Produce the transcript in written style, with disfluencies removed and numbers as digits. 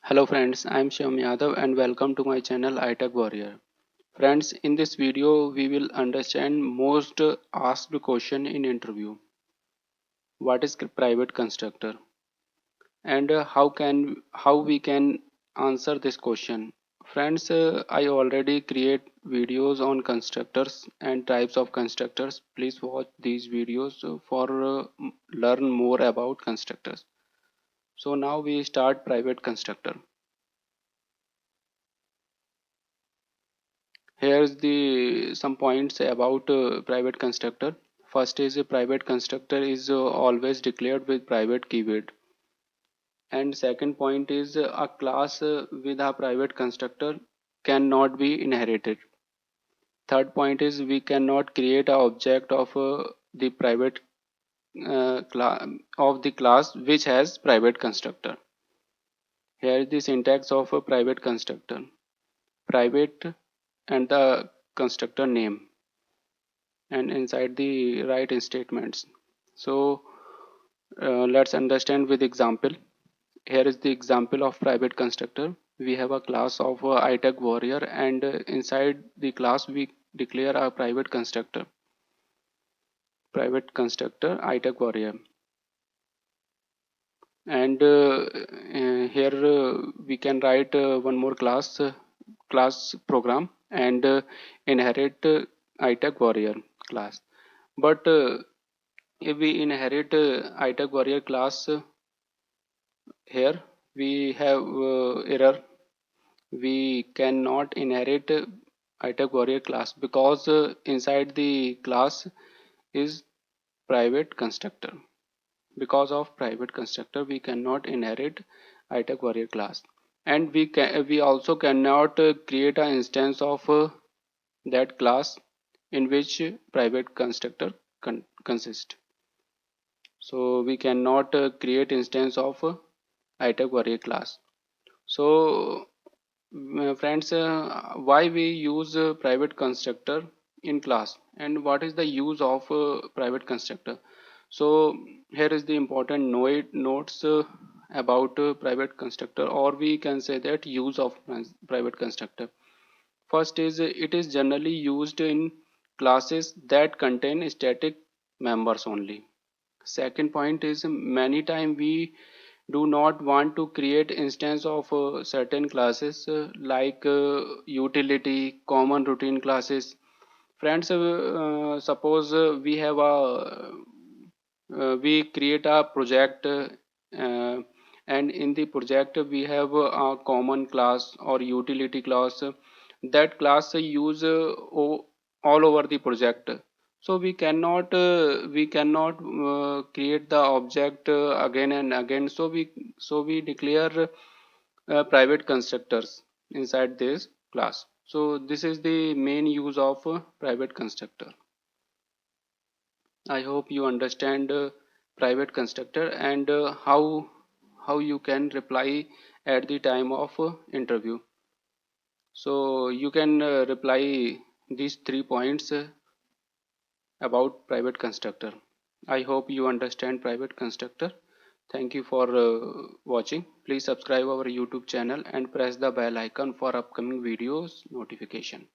Hello friends, I am Shyam Yadav and welcome to my channel iTech Warrior. Friends, in this video we will understand most asked question in interview. What is private constructor and how we can answer this question. Friends, I already create videos on constructors and types of constructors. Please watch these videos for learn more about constructors. So now we start private constructor. Here's the some points about private constructor. First is a private constructor is always declared with private keyword. And second point is a class with a private constructor cannot be inherited. Third point is we cannot create a object of the private of the class which has private constructor. Here is the syntax of a private constructor. Private and the constructor name and inside the write statements. So let's understand with example. Here is the example of private constructor. We have a class of iTech warrior and inside the class we declare a private constructor iTech warrior. And here we can write one more class program and inherit iTech warrior class. But if we inherit iTech warrior class, here we have error. We cannot inherit iTech warrior class because inside the class is private constructor. Because of private constructor, we cannot inherit iTech warrior class, and we also cannot create an instance of that class in which private constructor consists. So we cannot create instance of iTech warrior class. So friends, why we use private constructor in class and what is the use of private constructor? So here is the important notes about private constructor, or we can say that use of private constructor. First is it is generally used in classes that contain static members only. Second point is many time we do not want to create instance of certain classes like utility common routine classes. Friends, suppose we create a project and in the project we have a common class or utility class. That class use all over the project, so we cannot create the object again and again. So we declare private constructors inside this class. So this is the main use of private constructor. I hope you understand private constructor and how you can reply at the time of interview. So you can reply these 3 points about private constructor. I hope you understand private constructor. Thank you for watching. Please subscribe our YouTube channel and press the bell icon for upcoming videos notification.